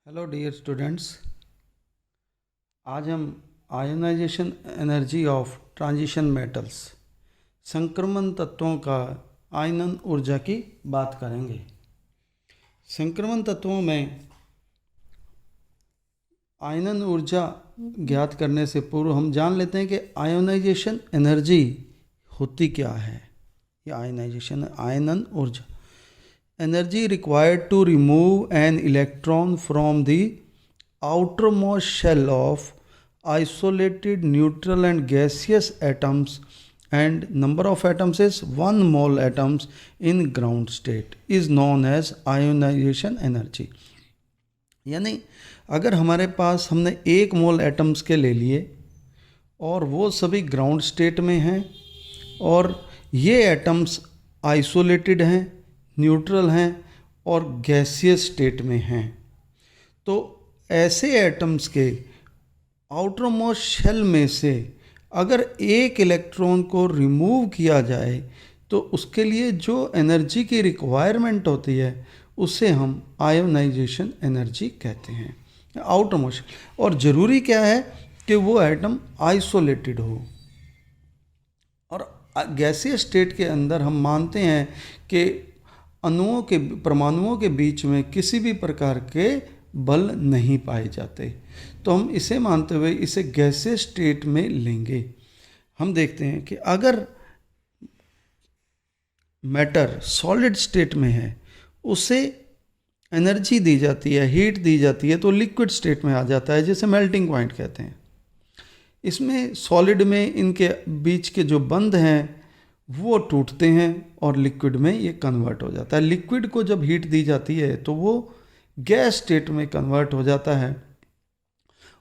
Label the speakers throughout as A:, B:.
A: Hello dear students. आज हम ionisation energy of transition metals संक्रमण तत्वों का आयनन ऊर्जा की बात करेंगे। संक्रमण तत्वों में आयनन ऊर्जा ज्ञात करने से पूर्व हम जान लेते हैं कि आयोनाइजेशन एनर्जी होती क्या है। ये आयनाइजेशन आयनन ऊर्जा energy required to remove an electron from the outermost shell of isolated neutral and gaseous atoms, and number of atoms is 1 mole atoms in ground state is known as ionization energy। यानी अगर हमारे पास हमने 1 मोल atoms के ले लिए और वो सभी ग्राउंड स्टेट में हैं और ये एटम्स आइसोलेटेड हैं, न्यूट्रल हैं और गैसियस स्टेट में हैं, तो ऐसे एटम्स के आउटर मोस्ट शेल में से अगर एक इलेक्ट्रॉन को रिमूव किया जाए तो उसके लिए जो एनर्जी की रिक्वायरमेंट होती है उसे हम आयोनाइजेशन एनर्जी कहते हैं, आउटर मोस्ट। और ज़रूरी क्या है कि वो एटम आइसोलेटेड हो। और गैसियस स्टेट के अंदर हम मानते हैं कि अणुओं के परमाणुओं के बीच में किसी भी प्रकार के बल नहीं पाए जाते, तो हम इसे मानते हुए इसे गैसियस स्टेट में लेंगे। हम देखते हैं कि अगर मैटर सॉलिड स्टेट में है, उसे एनर्जी दी जाती है, हीट दी जाती है, तो लिक्विड स्टेट में आ जाता है, जिसे मेल्टिंग पॉइंट कहते हैं। इसमें सॉलिड में इनके बीच के जो बंध हैं वो टूटते हैं और लिक्विड में ये कन्वर्ट हो जाता है। लिक्विड को जब हीट दी जाती है तो वो गैस स्टेट में कन्वर्ट हो जाता है।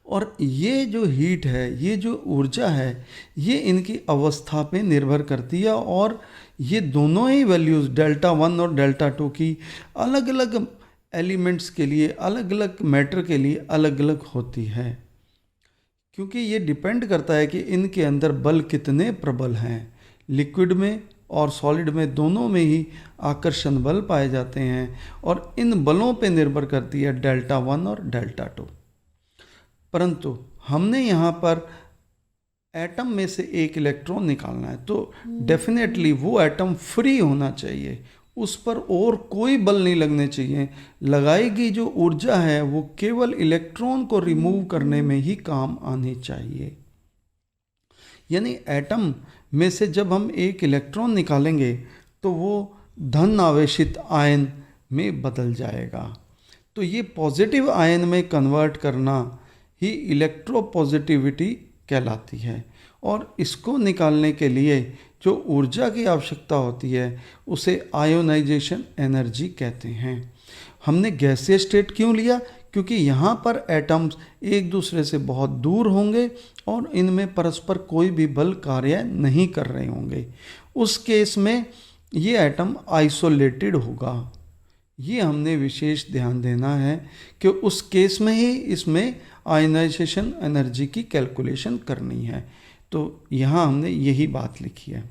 A: और ये जो हीट है, ये जो ऊर्जा है, ये इनकी अवस्था पे निर्भर करती है और ये दोनों ही वैल्यूज़ डेल्टा 1 और डेल्टा 2 की अलग अलग एलिमेंट्स के लिए, अलग अलग मैटर के लिए अलग अलग होती है, क्योंकि ये डिपेंड करता है कि इनके अंदर बल कितने प्रबल हैं। लिक्विड में और सॉलिड में दोनों में ही आकर्षण बल पाए जाते हैं और इन बलों पे निर्भर करती है डेल्टा 1 और डेल्टा 2। परंतु हमने यहाँ पर एटम में से एक इलेक्ट्रॉन निकालना है, तो डेफिनेटली वो एटम फ्री होना चाहिए, उस पर और कोई बल नहीं लगने चाहिए। लगाई गई जो ऊर्जा है वो केवल इलेक्ट्रॉन को रिमूव करने में ही काम आनी चाहिए। यानी एटम में से जब हम एक इलेक्ट्रॉन निकालेंगे तो वो धन आवेशित आयन में बदल जाएगा। तो ये पॉजिटिव आयन में कन्वर्ट करना ही इलेक्ट्रोपॉजिटिविटी कहलाती है। और इसको निकालने के लिए जो ऊर्जा की आवश्यकता होती है उसे आयोनाइजेशन एनर्जी कहते हैं। हमने गैसीय स्टेट क्यों लिया? क्योंकि यहाँ पर एटम्स एक दूसरे से बहुत दूर होंगे और इनमें परस्पर कोई भी बल कार्य नहीं कर रहे होंगे। उस केस में ये एटम आइसोलेटेड होगा। ये हमने विशेष ध्यान देना है कि उस केस में ही इसमें आयोनाइजेशन एनर्जी की कैलकुलेशन करनी है। तो यहाँ हमने यही बात लिखी है।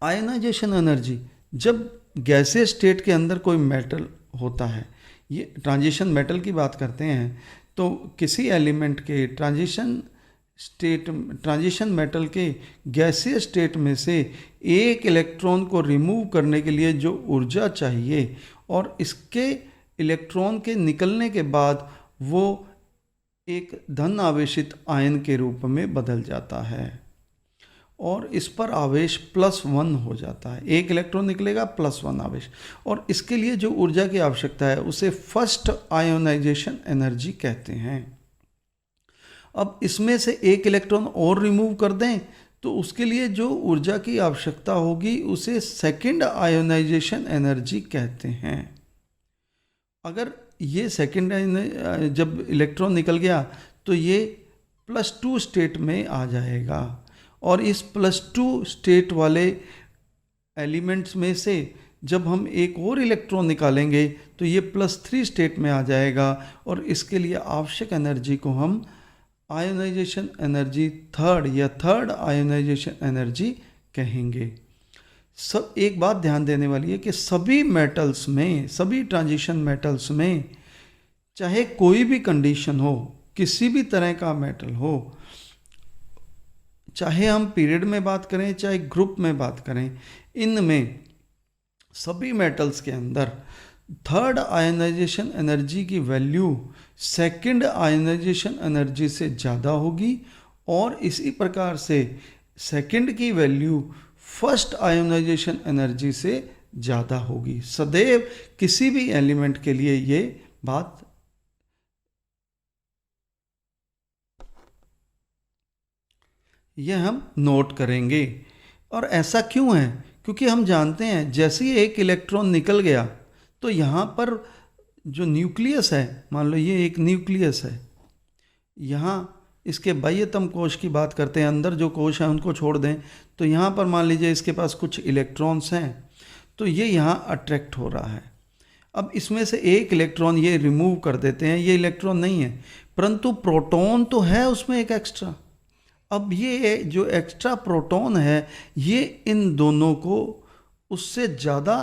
A: आयोनाइजेशन एनर्जी, जब गैसीय स्टेट के अंदर कोई मेटल होता है, ये ट्रांजिशन मेटल की बात करते हैं, तो किसी एलिमेंट के ट्रांजिशन मेटल के गैसीय स्टेट में से एक इलेक्ट्रॉन को रिमूव करने के लिए जो ऊर्जा चाहिए और इसके इलेक्ट्रॉन के निकलने के बाद वो एक धन आवेशित आयन के रूप में बदल जाता है और इस पर आवेश +1 हो जाता है। एक इलेक्ट्रॉन निकलेगा +1 आवेश, और इसके लिए जो ऊर्जा की आवश्यकता है उसे फर्स्ट आयोनाइजेशन एनर्जी कहते हैं। अब इसमें से एक इलेक्ट्रॉन और रिमूव कर दें तो उसके लिए जो ऊर्जा की आवश्यकता होगी उसे सेकंड आयोनाइजेशन एनर्जी कहते हैं। अगर ये सेकंड जब इलेक्ट्रॉन निकल गया तो ये +2 स्टेट में आ जाएगा और इस +2 स्टेट वाले एलिमेंट्स में से जब हम एक और इलेक्ट्रॉन निकालेंगे तो ये +3 स्टेट में आ जाएगा और इसके लिए आवश्यक एनर्जी को हम ionisation energy third ionisation energy कहेंगे। सब एक बात ध्यान देने वाली है कि सभी मेटल्स में, सभी ट्रांजिशन मेटल्स में चाहे कोई भी कंडीशन हो, किसी भी तरह का मेटल हो, चाहे हम पीरियड में बात करें चाहे ग्रुप में बात करें, इनमें सभी मेटल्स के अंदर थर्ड आयनाइजेशन एनर्जी की वैल्यू सेकंड आयनाइजेशन एनर्जी से ज़्यादा होगी, और इसी प्रकार से सेकंड की वैल्यू फर्स्ट आयोनाइजेशन एनर्जी से ज़्यादा होगी। सदैव किसी भी एलिमेंट के लिए ये बात यह हम नोट करेंगे। और ऐसा क्यों है? क्योंकि हम जानते हैं जैसे ही एक इलेक्ट्रॉन निकल गया तो यहाँ पर जो न्यूक्लियस है, मान लो ये एक न्यूक्लियस है, यहाँ इसके बाह्यतम कोश की बात करते हैं, अंदर जो कोश है उनको छोड़ दें, तो यहाँ पर मान लीजिए इसके पास कुछ इलेक्ट्रॉन्स हैं, तो ये यहाँ अट्रैक्ट हो रहा है। अब इसमें से एक इलेक्ट्रॉन ये रिमूव कर देते हैं, ये इलेक्ट्रॉन नहीं है, परंतु प्रोटॉन तो है उसमें एक एक्स्ट्रा। अब ये जो एक्स्ट्रा प्रोटॉन है ये इन दोनों को उससे ज़्यादा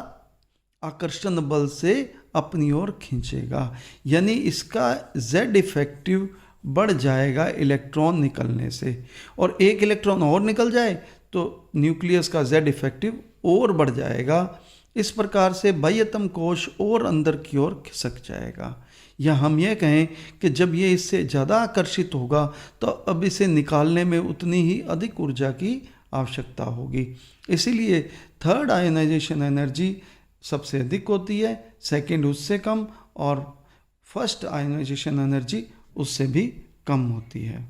A: आकर्षण बल से अपनी ओर खींचेगा, यानी इसका Z इफेक्टिव बढ़ जाएगा इलेक्ट्रॉन निकलने से, और एक इलेक्ट्रॉन और निकल जाए तो न्यूक्लियस का Z इफेक्टिव और बढ़ जाएगा। इस प्रकार से बाह्यतम कोश और अंदर की ओर खिसक जाएगा। या हम ये कहें कि जब ये इससे ज़्यादा आकर्षित होगा तो अब इसे निकालने में उतनी ही अधिक ऊर्जा की आवश्यकता होगी। इसीलिए थर्ड आयनाइजेशन एनर्जी सबसे अधिक होती है, सेकंड उससे कम, और फर्स्ट आयनाइजेशन एनर्जी उससे भी कम होती है।